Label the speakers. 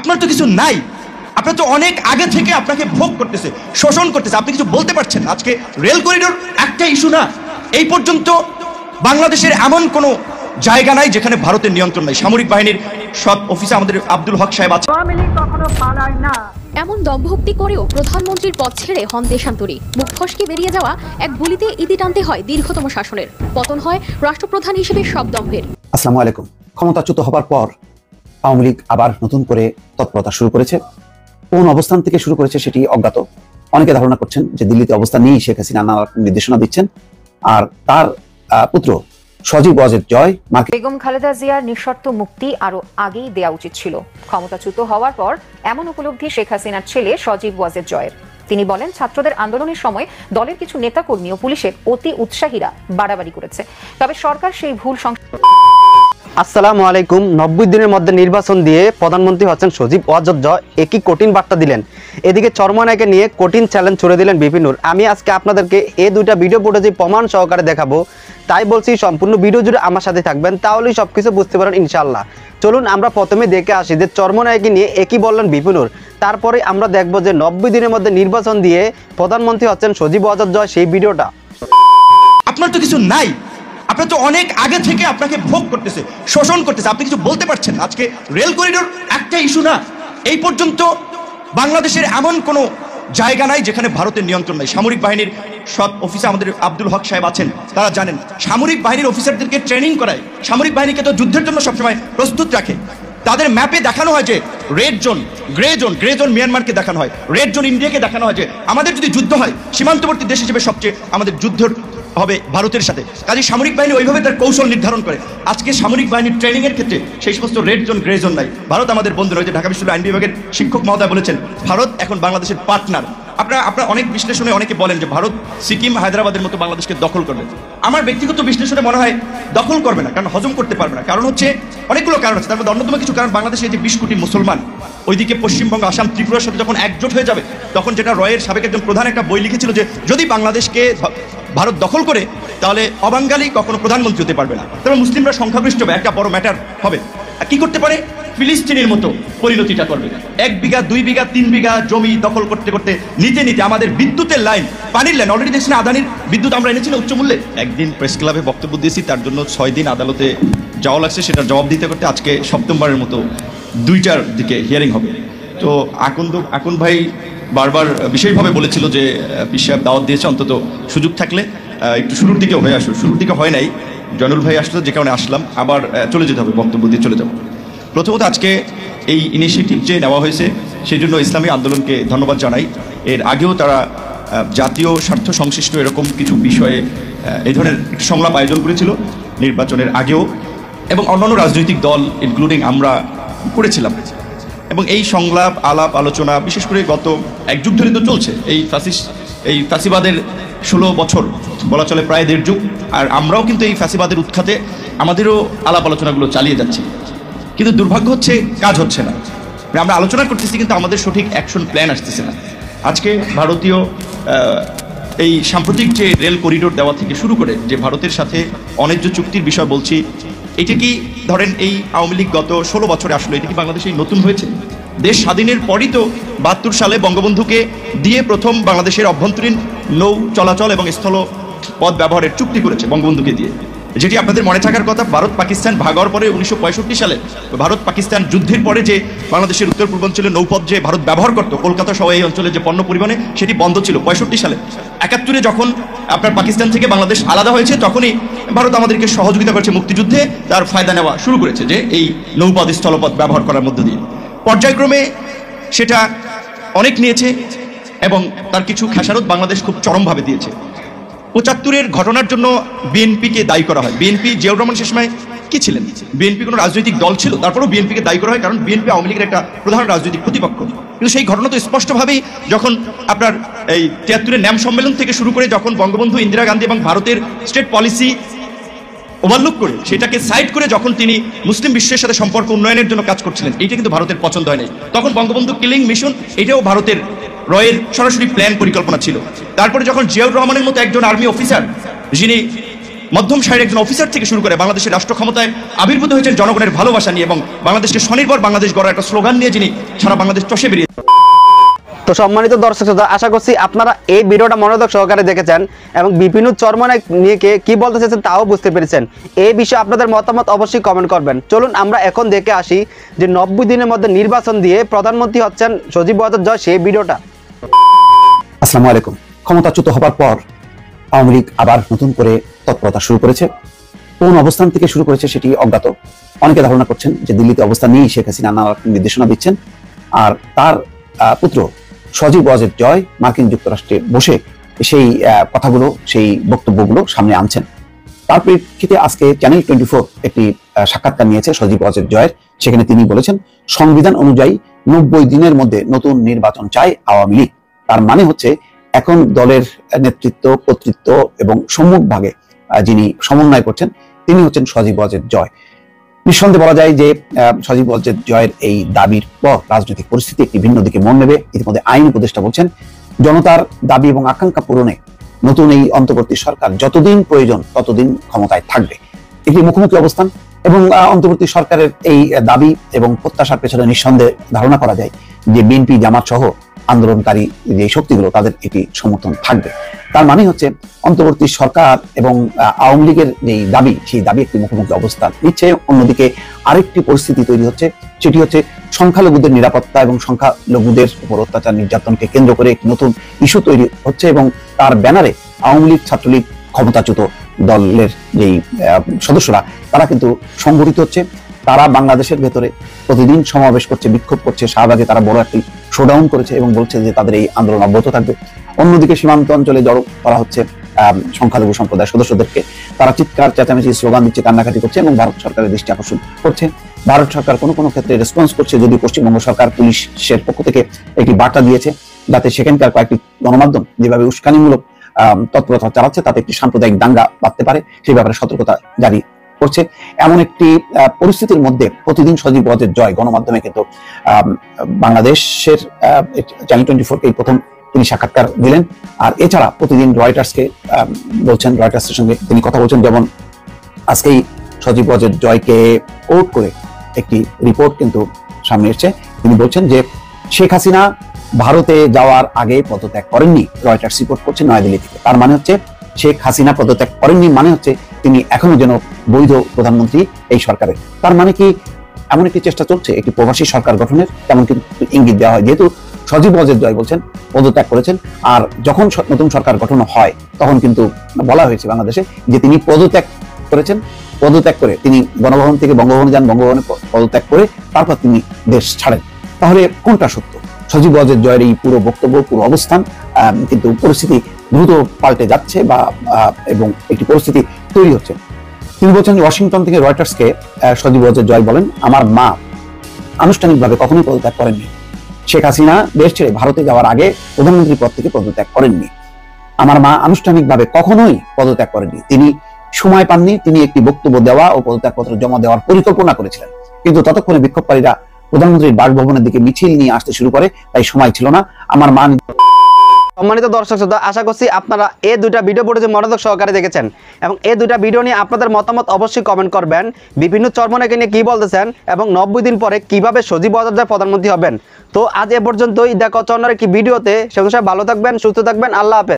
Speaker 1: আপনার তো কিছু নাই, আপনার তো অনেক আগে থেকে আপনাকে ভোগ করতেছে, শোষণ করতেছে, আপনি কিছু বলতে পারছেন। আজকে রেল করিডোর একটা ইস্যু না, এই পর্যন্ত বাংলাদেশের এমন কোনো জায়গা নাই যেখানে ভারতের নিয়ন্ত্রণ নাই। সামরিক বাহিনীর সব অফিসে আমাদের আব্দুল হক সাহেব আছে।
Speaker 2: এমন দম্ভক্তি করেও প্রধানমন্ত্রীর পদ ছেড়ে হন দেশান্তরী। মুখ ফসকে বেরিয়ে যাওয়া এক গুলিতে ইতি টানতে হয় দীর্ঘতম শাসনের। পতন হয় রাষ্ট্রপ্রধান হিসেবে সব দম্ভের।
Speaker 3: আসসালামু আলাইকুম। ক্ষমতাচ্যুত হবার পর আওয়ামী লীগ আবার নতুন করে তৎপরতা শুরু করেছে। কোন অবস্থান থেকে শুরু করেছে সেটি অজ্ঞাত। অনেকে ধারণা করছেন যে দিল্লিতে অবস্থান নিয়েই শেখ হাসিনা নানা নির্দেশনা দিচ্ছেন, আর তার পুত্র সজীব ওয়াজেদ জয়
Speaker 4: বেগম খালেদা জিয়ার নিঃশর্ত মুক্তি আরো আগেই দেওয়া উচিত ছিল। ক্ষমতাচ্যুত হওয়ার পর এমন উপলব্ধি শেখ হাসিনার ছেলে সজীব ওয়াজেদ জয়ের। তিনি বলেন, ছাত্রদের আন্দোলনের সময় দলের কিছু নেতাকর্মী ও পুলিশের অতি উৎসাহীরা বাড়াবাড়ি করেছে, তবে সরকার সেই ভুল
Speaker 5: আসসালামু আলাইকুম। 90 দিনের মধ্যে নির্বাচন দিয়ে প্রধানমন্ত্রী হচ্ছেন সজীব ওয়াজেদ জয়, একই কঠিন বার্তা দিলেন। এদিকে চরমনাইকে নিয়ে কঠিন চ্যালেঞ্জ ছুড়ে দিলেন বিপিনুর। আমি আজকে আপনাদেরকে এই দুইটা ভিডিও ফুটেজে প্রমাণ সহকারে দেখাবো, তাই বলছি সম্পূর্ণ ভিডিও জুড়ে আমার সাথে থাকবেন, তাহলেই সবকিছু বুঝতে পারেন ইনশাআল্লাহ। চলুন আমরা প্রথমে দেখে আসি যে চরমনাইকে নিয়ে একই বললেন বিপিনুর। তারপরে আমরা দেখবো যে 90 দিনের মধ্যে নির্বাচন দিয়ে প্রধানমন্ত্রী হচ্ছেন সজীব ওয়াজেদ জয়, সেই ভিডিওটা।
Speaker 1: আপনার তো কিছু নাই, আপনার তো অনেক আগে থেকে আপনাকে ভোগ করতেছে, শোষণ করতেছে, আপনি কিছু বলতে পারছেন। আজকে রেল করিডোর একটা ইস্যু না, এই পর্যন্ত বাংলাদেশের এমন কোনো জায়গা নাই যেখানে ভারতের নিয়ন্ত্রণ নাই। সামরিক বাহিনীর সব অফিসে আমাদের আব্দুল হক সাহেব আছেন, তারা জানেন। সামরিক বাহিনীর অফিসারদেরকে ট্রেনিং করায়, সামরিক বাহিনীকে তো যুদ্ধের জন্য সবসময় প্রস্তুত রাখে। তাদের ম্যাপে দেখানো হয় যে রেড জোন, গ্রে জোন মিয়ানমারকে দেখানো হয়, রেড জোন ইন্ডিয়াকে দেখানো হয় যে আমাদের যদি যুদ্ধ হয় সীমান্তবর্তী দেশ হিসেবে সবচেয়ে আমাদের যুদ্ধ হবে ভারতের সাথে। কাজে সামরিক বাহিনী ওইভাবে তার কৌশল নির্ধারণ করে। আজকে সামরিক বাহিনীর ট্রেনিং এর ক্ষেত্রে সেই সমস্ত রেড জোন গ্রে জোন নাই। ভারত আমাদের বন্ধু রয়েছে। ঢাকা বিশ্ববিদ্যালয় আইন বিভাগের শিক্ষক মহোদয় বলেছেন, ভারত এখন বাংলাদেশের পার্টনার। আপনারা অনেক বিশ্লেষণে অনেকে বলেন যে ভারত সিকিম হায়দ্রাবাদের মতো বাংলাদেশকে দখল করবে। আমার ব্যক্তিগত বিশ্লেষণে মনে হয় দখল করবে না, কারণ হজম করতে পারবে না। কারণ হচ্ছে অনেকগুলো কারণ আছে, তার মধ্যে অন্যতম কিছু কারণ বাংলাদেশে যে 20 কোটি মুসলমান, ওইদিকে পশ্চিমবঙ্গ, আসাম, ত্রিপুরার সাথে যখন একজোট হয়ে যাবে, তখন যেটা রয়ের সাবেক একজন প্রধান একটা বই লিখেছিল যে যদি বাংলাদেশকে ভারত দখল করে তাহলে অবাঙ্গালি কখনো প্রধানমন্ত্রী হতে পারবে না, তবে মুসলিমরা সংখ্যাগরিষ্ঠ হবে, একটা বড় ম্যাটার হবে। কি করতে পারে? ফিলিস্তিনের মতো পরিণতিটা করবে। 1 বিঘা 2 বিঘা 3 বিঘা জমি দখল করতে করতে নিতে নিতে আমাদের বিদ্যুতের লাইন, পানির লাইন, অলরেডি দেখছেন আদানির বিদ্যুৎ আমরা এনেছি না উচ্চ মূল্যে। একদিন প্রেস ক্লাবে বক্তব্য দিয়েছি, তার জন্য 6 দিন আদালতে যাওয়া লাগছে, সেটার জবাব দিতে করতে আজকে সপ্তমবারের মতো 2টার দিকে হিয়ারিং হবে। তো আকন্দ ভাই বারবার বিশেষভাবে বলেছিল যে পীর সাহেব দাওয়াত দিয়েছে, অন্তত সুযোগ থাকলে একটু শুরুর দিকে হয়ে আসো। শুরুর দিকে হয় নাই, জয়নুল ভাই আসলো যে কারণে আসলাম, আবার চলে যেতে হবে, বক্তব্য দিয়ে চলে যাব। প্রথমত আজকে এই ইনিশিয়েটিভ যে নেওয়া হয়েছে সেই জন্য ইসলামী আন্দোলনকে ধন্যবাদ জানাই। এর আগেও তারা জাতীয় স্বার্থ সংশ্লিষ্ট এরকম কিছু বিষয়ে এই ধরনের একটি সংলাপ আয়োজন করেছিল নির্বাচনের আগেও, এবং অন্যান্য রাজনৈতিক দল ইনক্লুডিং আমরা করেছিলাম। এবং এই সংলাপ আলাপ আলোচনা বিশেষ করে গত 1 যুগ ধরে তো চলছে। এই ফ্যাসিবাদের 16 বছর বলা চলে, প্রায় 1.5 যুগ। আর আমরাও কিন্তু এই ফ্যাসিবাদের উৎখাতে আমাদেরও আলাপ আলোচনাগুলো চালিয়ে যাচ্ছি, কিন্তু দুর্ভাগ্য হচ্ছে কাজ হচ্ছে না। আমরা আলোচনা করতেছি কিন্তু আমাদের সঠিক অ্যাকশন প্ল্যান আসতেছে না। আজকে ভারতীয় এই সাম্প্রতিক যে রেল করিডোর দেওয়া থেকে শুরু করে যে ভারতের সাথে অন্যায্য চুক্তির বিষয় বলছি, এটা কি ধরেন এই আওয়ামী লীগ গত 16 বছরে আসলো, এটা কি বাংলাদেশে নতুন হয়েছে? দেশ স্বাধীনের পরই তো 72 সালে বঙ্গবন্ধুকে দিয়ে প্রথম বাংলাদেশের অভ্যন্তরীণ নৌ চলাচল এবং স্থল পথ ব্যবহারের চুক্তি করেছে বঙ্গবন্ধুকে দিয়ে, যেটি আপনাদের মনে থাকার কথা। ভারত পাকিস্তান ভাগ হওয়ার পরে 1965 সালে ভারত পাকিস্তান যুদ্ধের পরে যে বাংলাদেশের উত্তর পূর্বাঞ্চলে নৌপথ যে ভারত ব্যবহার করতো কলকাতা সহ এই অঞ্চলে যে পণ্য পরিবহনে, সেটি বন্ধ ছিল 65 সালে। 71-এ যখন আপনার পাকিস্তান থেকে বাংলাদেশ আলাদা হয়েছে, তখনই ভারত আমাদেরকে সহযোগিতা করেছে মুক্তিযুদ্ধে, তার ফায়দা নেওয়া শুরু করেছে যে এই নৌপথ স্থলপথ ব্যবহার করার মধ্য দিয়ে। পর্যায়ক্রমে সেটা অনেক নিয়েছে এবং তার কিছু খেসারত বাংলাদেশ খুব চরমভাবে দিয়েছে। 75-এর ঘটনার জন্য বিএনপিকে দায়ী করা হয়। বিএনপি, জিয়াউর রহমান সে সময় কি ছিলেন? বিএনপি কোনো রাজনৈতিক দল ছিল, তারপরেও বিএনপিকে দায়ী করা হয়, কারণ বিএনপি আওয়ামী লীগের একটা প্রধান রাজনৈতিক প্রতিপক্ষ। কিন্তু সেই ঘটনা তো স্পষ্টভাবেই যখন আপনার এই 73-এর ন্যাম সম্মেলন থেকে শুরু করে যখন বঙ্গবন্ধু, ইন্দিরা গান্ধী এবং ভারতের স্টেট পলিসি ওভারলুক করে সেটাকে সাইড করে যখন তিনি মুসলিম বিশ্বের সাথে সম্পর্ক উন্নয়নের জন্য কাজ করছিলেন, এইটা কিন্তু ভারতের পছন্দ হয় নাই। তখন বঙ্গবন্ধু কিলিং মিশন, এটাও ভারতের রয়ের সরাসরি প্ল্যান পরিকল্পনা ছিল। তারপরে যখন জিয়াউর রহমানের মতো একজন আর্মি অফিসার, যিনি মধ্যম সারির একজন অফিসার থেকে শুরু করে বাংলাদেশের রাষ্ট্র ক্ষমতায় আবির্ভূত হয়েছেন জনগণের ভালোবাসা নিয়ে এবং বাংলাদেশকে স্বনির্ভর বাংলাদেশ গড়ার একটা স্লোগান নিয়ে যিনি সারা বাংলাদেশ চষে বেরিয়ে।
Speaker 5: তো সম্মানিত দর্শক শ্রোতা, আশা করছি আপনারা এই ভিডিওটা মনোযোগ সহকারে দেখেছেন এবং বিভিন্ন চরমনাই নিয়ে কি বলতে চাইছেন তাও বুঝতে পেরেছেন। এই বিষয়ে আপনাদের মতামত অবশ্যই কমেন্ট করবেন। চলুন আমরা এখন দেখে আসি যে 90 দিনের মধ্যে নির্বাচন দিয়ে প্রধানমন্ত্রী হচ্ছেন সজীব ওয়াজেদ জয়, সেই ভিডিওটা।
Speaker 3: আসসালামু আলাইকুম। ক্ষমতাচ্যুত হবার পর আওয়ামী লীগ আবার নতুন করে তৎপরতা শুরু করেছে। কোন অবস্থান থেকে শুরু করেছে সেটি অজ্ঞাত। অনেকে ধারণা করছেন যে দিল্লিতে অবস্থান নিয়েই শেখ হাসিনা নানা রকম নির্দেশনা দিচ্ছেন, আর তার পুত্র সজীব ওয়াজেদ জয় মার্কিন যুক্তরাষ্ট্রে বসে সেই কথাগুলো, সেই বক্তব্যগুলো সামনে আনছেন। তার প্রেক্ষিতে আজকে চ্যানেল 24 একটি সাক্ষাৎকার নিয়েছে সজীব ওয়াজেদ জয়ের। সেখানে তিনি বলেছেন, সংবিধান অনুযায়ী 90 দিনের মধ্যে নতুন নির্বাচন চায় আওয়ামী লীগ। তার মানে হচ্ছে এখন দলের নেতৃত্ব, কর্তৃত্ব এবং সম্মুখভাগে যিনি সমন্বয় করছেন তিনি হচ্ছেন সজীব ওয়াজেদ জয়। নিঃসন্দেহে বলা যায় যে সজীব ওয়াজেদ জয়ের এই দাবির পর রাজনৈতিক পরিস্থিতি একটি ভিন্ন দিকে মোড় নেবে। ইতিমধ্যে আইন উপদেষ্টা বলছেন, জনতার দাবি এবং আকাঙ্ক্ষা পূরণে নতুন এই অন্তর্বর্তী সরকার যতদিন প্রয়োজন ততদিন ক্ষমতায় থাকবে। একটি মুখোমুখি অবস্থান এবং অন্তর্বর্তী সরকারের এই দাবি এবং প্রত্যাশার পেছনে নিঃসন্দেহে ধারণা করা যায় যে বিএনপি, জামাত সহ আন্দোলনকারী যে শক্তিগুলো তাদের এটি সমর্থন থাকবে। তার মানে হচ্ছে অন্তর্বর্তী সরকার এবং আওয়ামী লীগের যে দাবি, সেই দাবি একটি মুখোমুখি অবস্থান নিচ্ছে। অন্যদিকে আরেকটি পরিস্থিতি তৈরি হচ্ছে, সেটি হচ্ছে সংখ্যালঘুদের নিরাপত্তা এবং সংখ্যালঘুদের উপর অত্যাচার নির্যাতনকে কেন্দ্র করে একটি নতুন ইস্যু তৈরি হচ্ছে এবং তার ব্যানারে আওয়ামী লীগ, ছাত্রলীগ, ক্ষমতাচ্যুত দলের যেই সদস্যরা তারা কিন্তু সংগঠিত হচ্ছে। তারা বাংলাদেশের ভেতরে প্রতিদিন সমাবেশ করছে, বিক্ষোভ করছে। শাহবাগে তারা বড় একটি শোডাউন করেছে এবং বলছে যে তাদের এই আন্দোলন অব্যাহত থাকবে। অন্যদিকে সীমান্ত অঞ্চলে জড়ো করা হচ্ছে সংখ্যালঘু সম্প্রদায়ের সদস্যদেরকে। তারা চিৎকার, চেঁচামেচি, স্লোগান দিচ্ছে, কান্নাকাটি করছে এবং ভারত সরকারের দৃষ্টি আকর্ষণ করছে। ভারত সরকার কোনো কোনো ক্ষেত্রে রেসপন্স করছে, যদিও পশ্চিমবঙ্গ সরকার পুলিশের পক্ষ থেকে একটি বার্তা দিয়েছে যাতে সেখানকার কয়েকটি গণমাধ্যম যেভাবে উস্কানিমূলক তৎপরতা চালাচ্ছে তাতে একটি সাম্প্রদায়িক দাঙ্গা বাঁধতে পারে, সেই ব্যাপারে সতর্কতা জারি করছে। এমন একটি পরিস্থিতির মধ্যে প্রতিদিন সজীব ওয়াজেদ জয় গণমাধ্যমে কিন্তু বাংলাদেশের চ্যানেল 24 কে প্রথম তিনি সাক্ষাৎকার দিলেন। আর এছাড়া প্রতিদিন রয়টার্সকে বলছেন, রয়টার্সের সঙ্গে তিনি কথা বলছেন। যেমন আজকেই সজীব ওয়াজেদ জয়কে কোট করে একটি রিপোর্ট কিন্তু সামনে এসেছে। তিনি বলছেন যে শেখ হাসিনা ভারতে যাওয়ার আগে পদত্যাগ করেননি, রয়টার্স রিপোর্ট করছে নয়াদিল্লি থেকে। তার মানে হচ্ছে শেখ হাসিনা পদত্যাগ করেননি, মানে হচ্ছে তিনি এখনো যেন বৈধ প্রধানমন্ত্রী এই সরকারের। তার মানে কি এমন একটি চেষ্টা চলছে একটি প্রবাসী সরকার গঠনের? তেমন কিন্তু ইঙ্গিত দেওয়া হয়, যেহেতু সজীব ওয়াজেদ জয় বলছেন পদত্যাগ করেছেন। আর যখন নতুন সরকার গঠন হয় তখন কিন্তু বলা হয়েছে বাংলাদেশে যে তিনি পদত্যাগ করেছেন। পদত্যাগ করে তিনি গণভবন থেকে বঙ্গভবনে যান, বঙ্গভবনে পদত্যাগ করে তারপর তিনি দেশ ছাড়েন। তাহলে কোনটা সত্য? সজীব ওয়াজেদ জয়ের এই পুরো বক্তব্য, পুরো অবস্থান কিন্তু পরিস্থিতি দ্রুত পাল্টে যাচ্ছে বা এবং একটি পরিস্থিতি তৈরি হচ্ছে। তিনি বলছেন ওয়াশিংটন থেকে রয়টার্সকে সজীব ওয়াজেদ জয় বলেন, আমার মা আনুষ্ঠানিকভাবে কখনোই পদত্যাগ করেননি। শেখ হাসিনা দেশ ছেড়ে ভারতে যাওয়ার আগে প্রধানমন্ত্রী পদ থেকে পদত্যাগ করেননি। আমার মা আনুষ্ঠানিকভাবে কখনোই পদত্যাগ করেননি। তিনি সময় পাননি, তিনি একটি বক্তব্য দেওয়া ও পদত্যাগপত্র জমা দেওয়ার পরিকল্পনা করেছিলেন, কিন্তু ততক্ষণে বিক্ষোভকারীরা প্রধানমন্ত্রীর বাসভবনের দিকে মিছিল নিয়ে আসতে শুরু করে, তাই সময় ছিল না। আমার মা।
Speaker 5: সম্মানিত দর্শক শ্রোতা, আশা করছি আপনারা এই দুইটা ভিডিও পড়ে মনোযোগ সহকারে দেখেছেন এবং এই দুইটা ভিডিও নিয়ে আপনাদের মতামত অবশ্যই কমেন্ট করবেন। বিভিন্ন চরমনাইকে নিয়ে কি বলতেছেন এবং 90 দিন পরে কিভাবে সজীব ওয়াজেদ জয় প্রধানমন্ত্রী হবেন। তো আজ এ পর্যন্তই, দেখা হচ্ছে অন্য একটি ভিডিওতে। সে ভালো থাকবেন, সুস্থ থাকবেন, আল্লাহ হাফেজ।